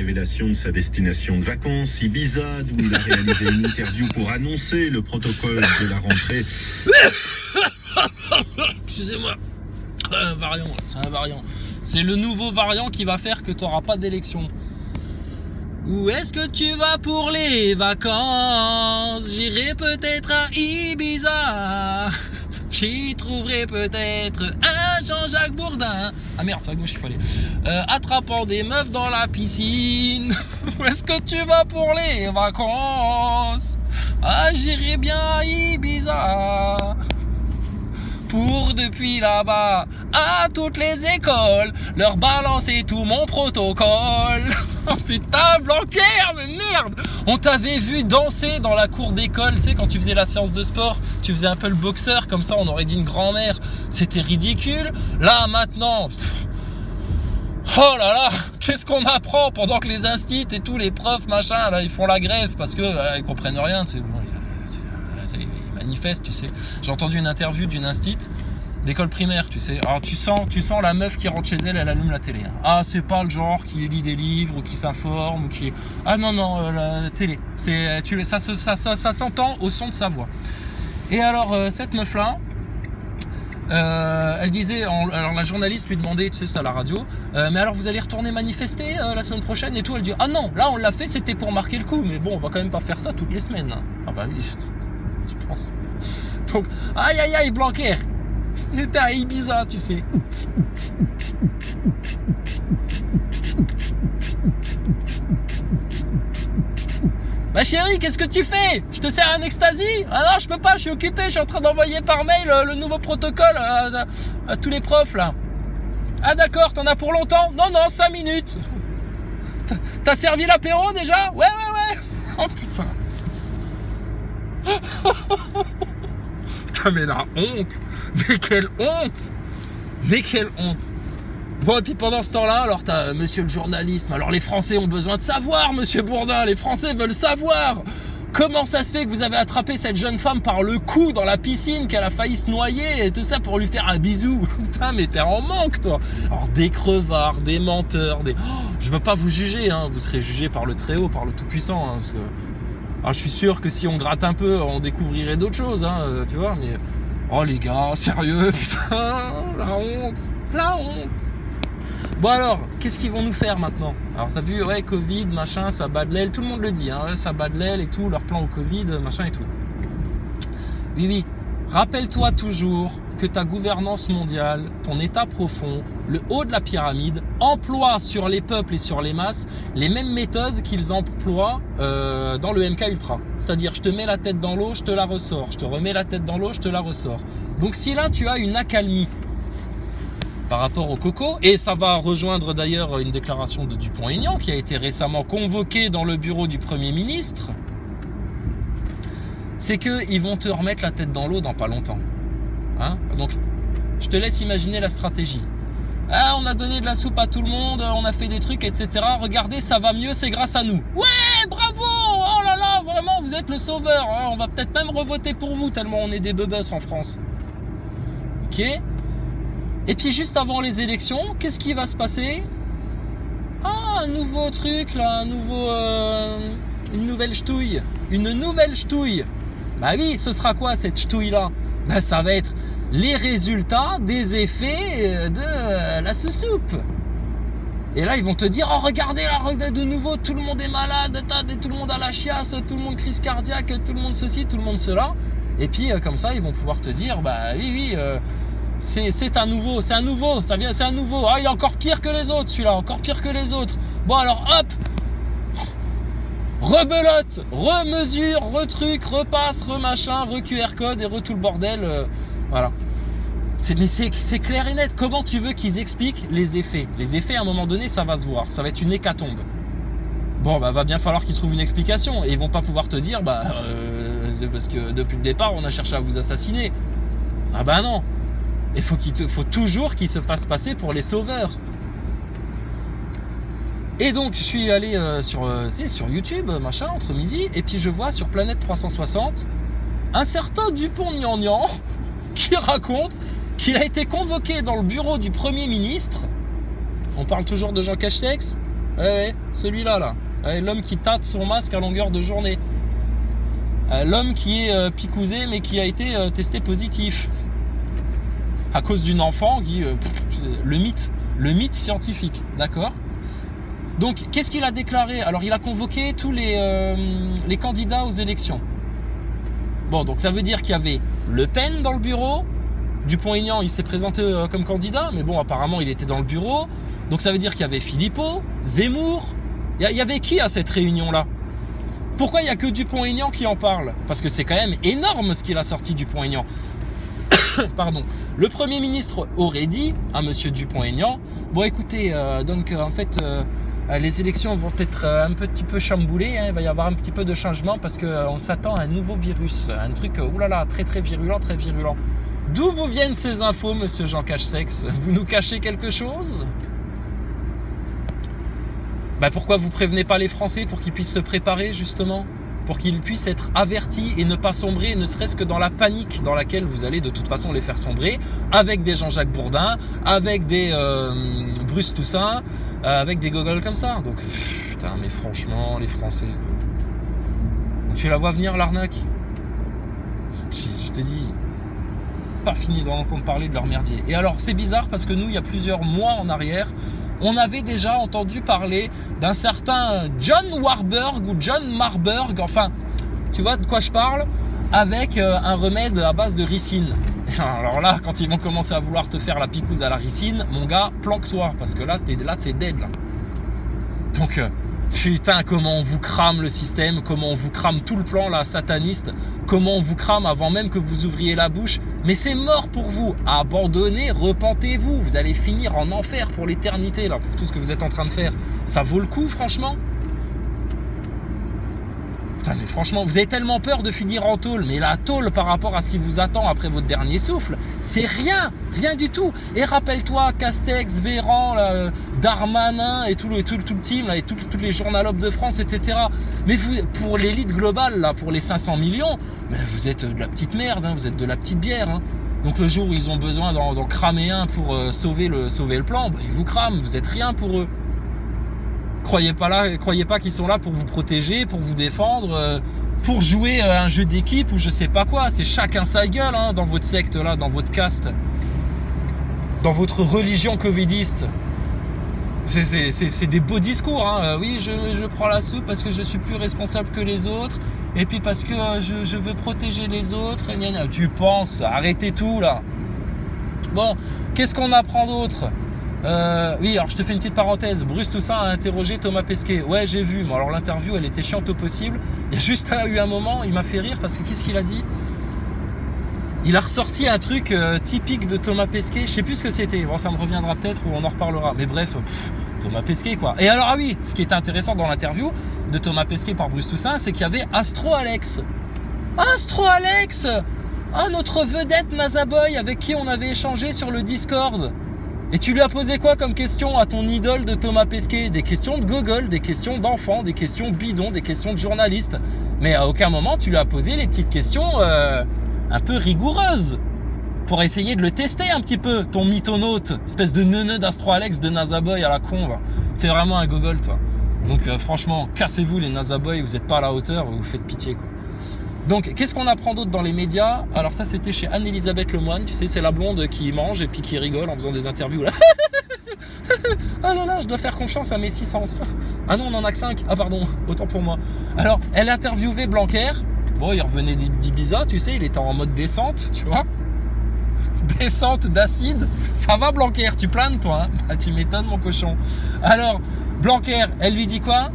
révélation de sa destination de vacances, Ibiza, d'où il a réalisé une interview pour annoncer le protocole de la rentrée. Excusez-moi, un variant, c'est un variant. C'est le nouveau variant qui va faire que tu n'auras pas d'élection. Où est-ce que tu vas pour les vacances? J'irai peut-être à Ibiza. J'y trouverai peut-être un Jean-Jacques Bourdin. Ah merde, c'est à gauche il fallait. Attrapant des meufs dans la piscine. Où est-ce que tu vas pour les vacances? Ah, j'irai bien à Ibiza. Pour depuis là-bas à toutes les écoles leur balancer tout mon protocole. Oh putain, Blanquer, mais merde! On t'avait vu danser dans la cour d'école, tu sais, quand tu faisais la séance de sport, tu faisais un peu le boxeur, comme ça on aurait dit une grand-mère. C'était ridicule. Là, maintenant, oh là là, qu'est-ce qu'on apprend pendant que les instits et tous les profs, machin, là, ils font la grève parce que ils comprennent rien, tu sais. Bon, ils manifestent, tu sais. J'ai entendu une interview d'une instit d'école primaire, tu sais. Alors tu sens la meuf qui rentre chez elle, elle allume la télé. Ah, c'est pas le genre qui lit des livres ou qui s'informe ou qui... Ah non, non, la télé. Ça s'entend au son de sa voix. Et alors, cette meuf-là, elle disait, alors la journaliste lui demandait, tu sais, ça à la radio, mais alors vous allez retourner manifester la semaine prochaine et tout. Elle dit, ah non, là on l'a fait, c'était pour marquer le coup, mais bon, on va quand même pas faire ça toutes les semaines. Hein. Ah bah oui, tu penses. Donc, aïe aïe aïe, Blanquer. T'es à Ibiza, tu sais. Ma chérie, qu'est-ce que tu fais? Je te sers un ecstasy? Ah non, je peux pas, je suis occupé, je suis en train d'envoyer par mail le nouveau protocole à tous les profs là. Ah d'accord, t'en as pour longtemps? Non, non, 5 minutes. T'as servi l'apéro déjà? Ouais, ouais, ouais. Oh putain. Putain, mais la honte! Mais quelle honte! Mais quelle honte! Bon, et puis pendant ce temps-là, alors t'as monsieur le journalisme. Alors les Français ont besoin de savoir, monsieur Bourdin. Les Français veulent savoir comment ça se fait que vous avez attrapé cette jeune femme par le cou dans la piscine, qu'elle a failli se noyer et tout ça pour lui faire un bisou. Putain, mais t'es en manque, toi! Alors des crevards, des menteurs, des... Oh, je veux pas vous juger, hein. Vous serez jugé par le Très-Haut, par le Tout-Puissant, hein, parce que... Alors, je suis sûr que si on gratte un peu, on découvrirait d'autres choses, hein, tu vois, mais... Oh les gars, sérieux, putain, la honte, la honte. Bon alors, qu'est-ce qu'ils vont nous faire maintenant? Alors t'as vu, ouais, Covid, machin, ça bat de l'aile, tout le monde le dit, hein, ouais, ça bat de l'aile et tout, leur plan au Covid, machin et tout. Oui, oui, rappelle-toi toujours que ta gouvernance mondiale, ton état profond, le haut de la pyramide, emploie sur les peuples et sur les masses les mêmes méthodes qu'ils emploient dans le MK Ultra. C'est-à-dire, je te mets la tête dans l'eau, je te la ressors. Je te remets la tête dans l'eau, je te la ressors. Donc si là, tu as une accalmie par rapport au coco, et ça va rejoindre d'ailleurs une déclaration de Dupont-Aignan qui a été récemment convoquée dans le bureau du Premier ministre, c'est qu'ils vont te remettre la tête dans l'eau dans pas longtemps. Hein? Donc, je te laisse imaginer la stratégie. Ah, on a donné de la soupe à tout le monde, on a fait des trucs, etc. Regardez, ça va mieux, c'est grâce à nous. Ouais, bravo! Oh là là, vraiment, vous êtes le sauveur. Hein? On va peut-être même revoter pour vous, tellement on est des bebus en France. Ok? Et puis, juste avant les élections, qu'est-ce qui va se passer? Ah, un nouveau truc, là, une nouvelle ch'touille. Une nouvelle ch'touille. Bah oui, ce sera quoi cette ch'touille-là? Bah ça va être les résultats des effets de la soupe. Et là, ils vont te dire, oh regardez là, de nouveau, tout le monde est malade, tout le monde a la chiasse, tout le monde crise cardiaque, tout le monde ceci, tout le monde cela. Et puis comme ça, ils vont pouvoir te dire, bah oui, oui, c'est un nouveau, c'est un nouveau, ça vient, c'est un nouveau. Ah, il est encore pire que les autres, celui-là, encore pire que les autres. Bon alors, hop, rebelote, remesure, retruc, repasse, remachin, re-QR code et re-tout le bordel. Voilà. Mais c'est clair et net. Comment tu veux qu'ils expliquent les effets? Les effets, à un moment donné, ça va se voir. Ça va être une hécatombe. Bon, bah, va bien falloir qu'ils trouvent une explication. Et ils vont pas pouvoir te dire, bah, c'est parce que depuis le départ, on a cherché à vous assassiner. Ah bah non. Il faut toujours qu'ils se fassent passer pour les sauveurs. Et donc, je suis allé sur YouTube, machin, entre midi, et puis je vois sur Planète 360 un certain Dupont-Aignan qui raconte qu'il a été convoqué dans le bureau du Premier ministre. On parle toujours de Jean Castex. Ouais, celui-là, là. Ouais, l'homme qui tâte son masque à longueur de journée. L'homme qui est picousé, mais qui a été testé positif. À cause d'une enfant qui... le mythe scientifique, d'accord? Donc, qu'est-ce qu'il a déclaré? Alors, il a convoqué tous les candidats aux élections. Bon, donc ça veut dire qu'il y avait Le Pen dans le bureau. Dupont-Aignan, il s'est présenté comme candidat, mais bon, apparemment, il était dans le bureau. Donc, ça veut dire qu'il y avait Philippot, Zemmour. Il y avait qui à cette réunion-là? Pourquoi il n'y a que Dupont-Aignan qui en parle? Parce que c'est quand même énorme ce qu'il a sorti, Dupont-Aignan. Pardon. Le Premier ministre aurait dit à monsieur Dupont-Aignan, bon écoutez, en fait, les élections vont être un petit peu chamboulées, hein, il va y avoir un petit peu de changement parce qu'on s'attend à un nouveau virus, un truc, oulala, très très virulent, très virulent. D'où vous viennent ces infos, monsieur Jean Cache-Sexe? Vous nous cachez quelque chose? Bah pourquoi vous prévenez pas les Français pour qu'ils puissent se préparer justement? Pour qu'ils puissent être avertis et ne pas sombrer, ne serait-ce que dans la panique dans laquelle vous allez de toute façon les faire sombrer, avec des Jean-Jacques Bourdin, avec des Bruce Toussaint, avec des gogoles comme ça. Donc, putain, mais franchement, les Français, quoi. Tu la vois venir, l'arnaque? Je te dis, pas fini d'en entendre parler de leur merdier. Et alors, c'est bizarre parce que nous, il y a plusieurs mois en arrière, on avait déjà entendu parler d'un certain John Warburg ou John Marburg, enfin, tu vois de quoi je parle, avec un remède à base de ricine. Alors là, quand ils vont commencer à vouloir te faire la picouse à la ricine, mon gars, planque-toi, parce que là, c'est dead, là. Donc, putain, comment on vous crame le système, comment on vous crame tout le plan, là, sataniste, comment on vous crame avant même que vous ouvriez la bouche. Mais c'est mort pour vous. Abandonnez, repentez-vous. Vous allez finir en enfer pour l'éternité, là, pour tout ce que vous êtes en train de faire. Ça vaut le coup, franchement? Putain, mais franchement, vous avez tellement peur de finir en tôle. Mais la tôle, par rapport à ce qui vous attend après votre dernier souffle, c'est rien. Rien du tout. Et rappelle-toi, Castex, Véran, là, Darmanin et tout le team, là, et toutes les journalopes de France, etc. Mais vous, pour l'élite globale, là, pour les 500 millions, mais vous êtes de la petite merde, hein, vous êtes de la petite bière. Hein. Donc le jour où ils ont besoin d'en cramer un pour sauver le plan, bah, ils vous crament, vous êtes rien pour eux. Croyez pas qu'ils sont là pour vous protéger, pour vous défendre, pour jouer un jeu d'équipe ou je sais pas quoi. C'est chacun sa gueule hein, dans votre secte, là, dans votre caste, dans votre religion covidiste. C'est des beaux discours. Hein. Oui, je prends la soupe parce que je suis plus responsable que les autres. Et puis parce que je veux protéger les autres. Et tu penses, arrêtez tout là. Bon, qu'est-ce qu'on apprend d'autre? Oui, alors je te fais une petite parenthèse. Bruce Toussaint a interrogé Thomas Pesquet. Ouais, j'ai vu. Bon, alors l'interview, elle était chiante au possible. Il y a juste eu un moment, il m'a fait rire parce que qu'est-ce qu'il a dit? Il a ressorti un truc typique de Thomas Pesquet. Je sais plus ce que c'était. Bon, ça me reviendra peut-être ou on en reparlera. Mais bref, Thomas Pesquet quoi. Et alors, ah oui, ce qui était intéressant dans l'interview de Thomas Pesquet par Bruce Toussaint, c'est qu'il y avait Astro Alex. Astro Alex! Ah, notre vedette Nazaboy avec qui on avait échangé sur le Discord. Et tu lui as posé quoi comme question à ton idole de Thomas Pesquet? Des questions de gogol, des questions d'enfants, des questions bidons, des questions de journalistes. Mais à aucun moment tu lui as posé les petites questions un peu rigoureuses pour essayer de le tester un petit peu, ton mythonaute, espèce de neuneu d'Astro Alex de Nazaboy à la con. T'es vraiment un gogol toi. Donc franchement, cassez-vous les Nazaboy, vous n'êtes pas à la hauteur, vous faites pitié quoi. Donc, qu'est-ce qu'on apprend d'autre dans les médias? Alors ça, c'était chez Anne-Elisabeth Lemoine. Tu sais, c'est la blonde qui mange et puis qui rigole en faisant des interviews. Là. Ah là là, je dois faire confiance à mes 6 sens. Ah non, on en a que 5. Ah pardon, autant pour moi. Alors, elle interviewait Blanquer. Bon, il revenait d'Ibiza, tu sais, il était en mode descente, tu vois. Descente d'acide. Ça va, Blanquer? Tu planes, toi hein? Bah, tu m'étonnes, mon cochon. Alors, Blanquer, elle lui dit quoi?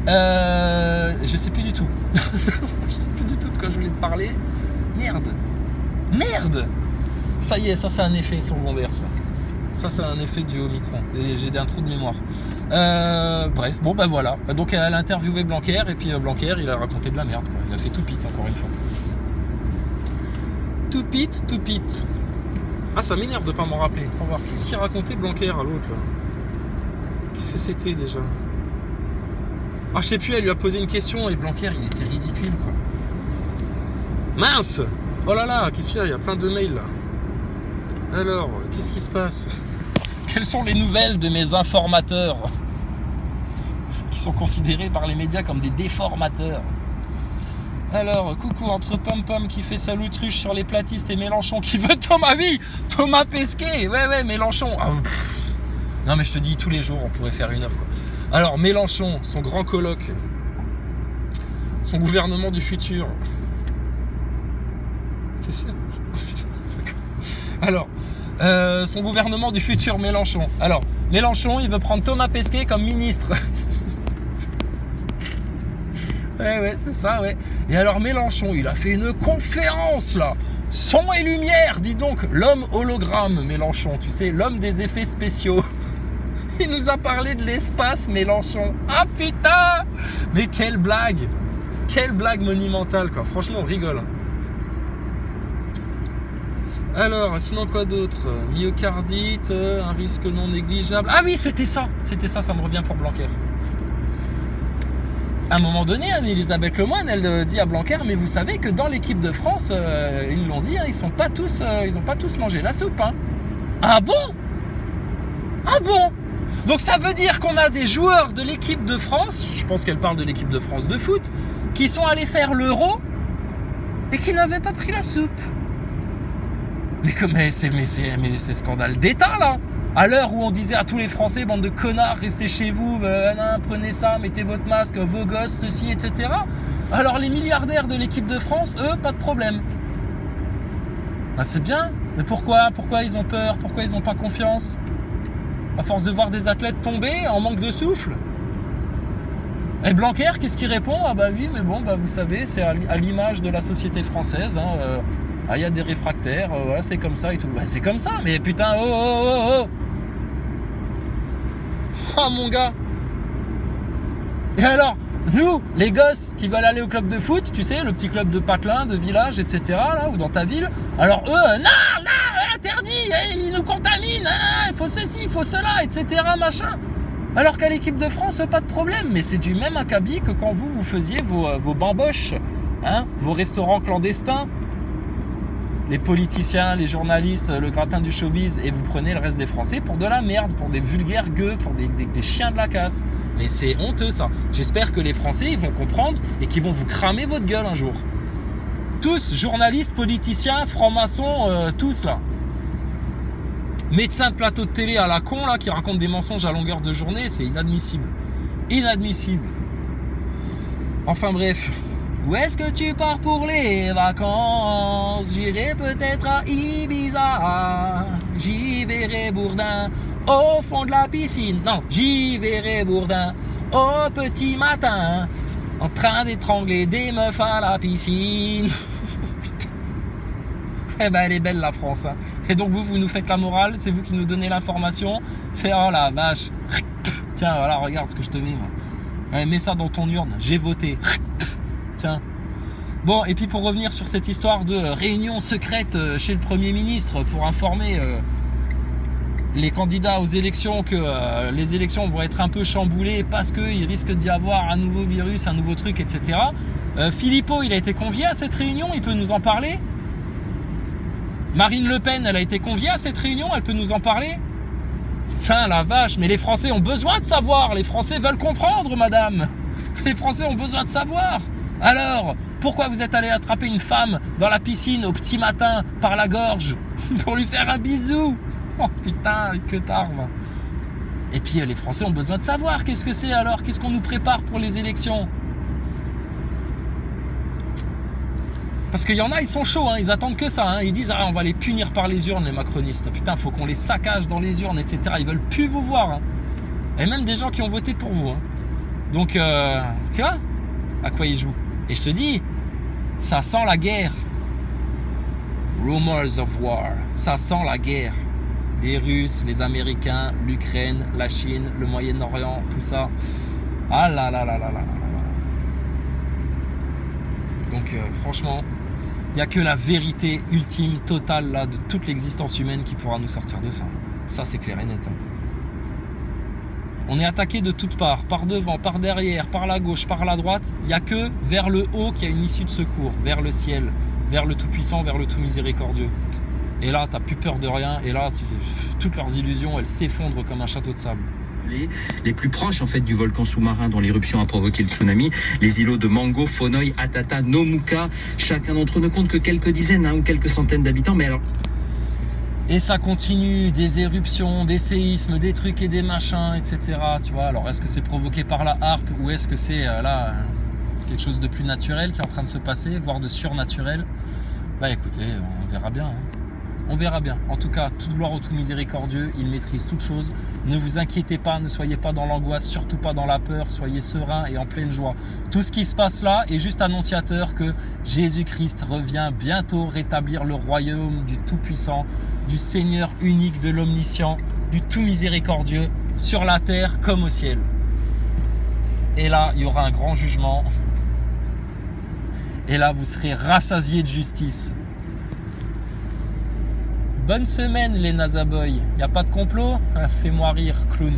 Je sais plus du tout. Je sais plus du tout de quoi je voulais te parler. Merde. Ça y est, ça c'est un effet secondaire ça. Ça c'est un effet du Omicron. J'ai un trou de mémoire. Bref, bon ben voilà. Donc elle a interviewé Blanquer et puis Blanquer il a raconté de la merde quoi. Il a fait tout pite encore une fois. Tout pite. Ah ça m'énerve de pas m'en rappeler. Attends voir. Qu'est-ce qu'il racontait Blanquer à l'autre là? Qu'est-ce que c'était déjà? Ah, je sais plus, elle lui a posé une question et Blanquer, il était ridicule, quoi. Mince! Oh là là, qu'est-ce qu'il y a? Il y a plein de mails, là. Alors, qu'est-ce qui se passe? Quelles sont les nouvelles de mes informateurs? qui sont considérés par les médias comme des déformateurs. Alors, coucou, entre Pom-Pom qui fait sa loutruche sur les platistes et Mélenchon qui veut Thomas, oui, Thomas Pesquet, ouais, Mélenchon. Ah, non, mais je te dis, tous les jours, on pourrait faire une heure, quoi. Alors, Mélenchon, son grand colloque, son gouvernement du futur. Qu'est-ce que c'est ? Alors, son gouvernement du futur, Mélenchon. Alors, Mélenchon, il veut prendre Thomas Pesquet comme ministre. Ouais, c'est ça, ouais. Et alors Mélenchon, il a fait une conférence, là. Son et lumière, dis donc. L'homme hologramme, Mélenchon. Tu sais, l'homme des effets spéciaux. Il nous a parlé de l'espace, Mélenchon. Ah, putain! Mais quelle blague! Quelle blague monumentale, quoi. Franchement, on rigole. Alors, sinon quoi d'autre? Myocardite, un risque non négligeable. Ah oui, c'était ça, ça me revient pour Blanquer. À un moment donné, Anne-Elisabeth Lemoine, elle dit à Blanquer, mais vous savez que dans l'équipe de France, ils l'ont dit, hein, ils n'ont pas tous mangé la soupe. Hein. Ah bon? Ah bon? Donc ça veut dire qu'on a des joueurs de l'équipe de France, je pense qu'elle parle de l'équipe de France de foot, qui sont allés faire l'Euro et qui n'avaient pas pris la soupe. Mais c'est scandale d'État, là. À l'heure où on disait à tous les Français, bande de connards, restez chez vous, prenez ça, mettez votre masque, vos gosses, ceci, etc. Alors les milliardaires de l'équipe de France, eux, pas de problème. Bah c'est bien, mais pourquoi ils ont peur? Pourquoi ils n'ont pas confiance? À force de voir des athlètes tomber en manque de souffle. Et Blanquer, qu'est-ce qu'il répond? Ah bah oui, mais bon, bah vous savez, c'est à l'image de la société française, hein, il y a des réfractaires, voilà, c'est comme ça et tout. Bah, c'est comme ça, mais putain, oh. Oh mon gars. Et alors, nous, les gosses qui veulent aller au club de foot, tu sais, le petit club de patelin, de village, etc., là, ou dans ta ville, alors eux, non, interdit, ils nous contaminent, il faut ceci, il faut cela, etc., machin. Alors qu'à l'équipe de France, pas de problème, mais c'est du même acabit que quand vous faisiez vos bamboches, hein, vos restaurants clandestins, les politiciens, les journalistes, le gratin du showbiz, et vous prenez le reste des Français pour de la merde, pour des vulgaires gueux, pour des chiens de la casse. Mais c'est honteux, ça. J'espère que les Français ils vont comprendre et qu'ils vont vous cramer votre gueule un jour. Tous, journalistes, politiciens, francs-maçons, tous là. Médecins de plateau de télé à la con là, qui racontent des mensonges à longueur de journée, c'est inadmissible. Inadmissible. Enfin bref. Où est-ce que tu pars pour les vacances? J'irai peut-être à Ibiza. J'y verrai Bourdin au fond de la piscine. Non, j'y verrai Bourdin au petit matin en train d'étrangler des meufs à la piscine. Eh ben elle est belle la France. Hein. Et donc vous nous faites la morale, c'est vous qui nous donnez l'information. C'est oh la vache. Tiens, voilà, regarde ce que je te mets. Ouais, mets ça dans ton urne, j'ai voté. Tiens. Bon, et puis pour revenir sur cette histoire de réunion secrète chez le Premier ministre pour informer les candidats aux élections que les élections vont être un peu chamboulées parce qu'il risque d'y avoir un nouveau virus, un nouveau truc, etc. Philippot, il a été convié à cette réunion, il peut nous en parler? Marine Le Pen, elle a été conviée à cette réunion, elle peut nous en parler? Putain, la vache, mais les Français ont besoin de savoir, les Français veulent comprendre, madame. Les Français ont besoin de savoir. Alors, pourquoi vous êtes allé attraper une femme dans la piscine au petit matin par la gorge pour lui faire un bisou? Oh putain, que tarve. Et puis les Français ont besoin de savoir qu'est-ce que c'est alors, qu'est-ce qu'on nous prépare pour les élections? Parce qu'il y en a, ils sont chauds, hein, ils attendent que ça, hein, ils disent on va les punir par les urnes les macronistes, putain faut qu'on les saccage dans les urnes, etc. Ils veulent plus vous voir, hein. Et même des gens qui ont voté pour vous, hein. Donc tu vois à quoi ils jouent. Et je te dis, ça sent la guerre. Rumors of war, ça sent la guerre. Les Russes, les Américains, l'Ukraine, la Chine, le Moyen-Orient, tout ça. Ah là là là là là là là. Donc franchement, il n'y a que la vérité ultime, totale là, de toute l'existence humaine qui pourra nous sortir de ça. Ça c'est clair et net. Hein. On est attaqué de toutes parts, par devant, par derrière, par la gauche, par la droite. Il n'y a que vers le haut qu'il y a une issue de secours, vers le ciel, vers le Tout-Puissant, vers le Tout-Miséricordieux. Et là, tu n'as plus peur de rien. Et là, toutes leurs illusions, elles s'effondrent comme un château de sable. les plus proches en fait du volcan sous-marin dont l'éruption a provoqué le tsunami, les îlots de Mango, Fonoy, Atata, Nomuka. Chacun d'entre eux ne compte que quelques dizaines ou quelques centaines d'habitants, mais alors... Et ça continue, des éruptions, des séismes, des trucs et des machins, etc. Tu vois, alors est-ce que c'est provoqué par la harpe ou est-ce que c'est là quelque chose de plus naturel qui est en train de se passer, voire de surnaturel? Bah écoutez, on verra bien. Hein. On verra bien. En tout cas, toute gloire au tout miséricordieux, il maîtrise toutes choses. Ne vous inquiétez pas, ne soyez pas dans l'angoisse, surtout pas dans la peur, soyez serein et en pleine joie. Tout ce qui se passe là est juste annonciateur que Jésus-Christ revient bientôt rétablir le royaume du Tout-Puissant, du Seigneur unique, de l'Omniscient, du Tout Miséricordieux, sur la terre comme au ciel. Et là, il y aura un grand jugement. Et là, vous serez rassasiés de justice. Bonne semaine les Nazaboys. Y a pas de complot? Fais-moi rire, clown.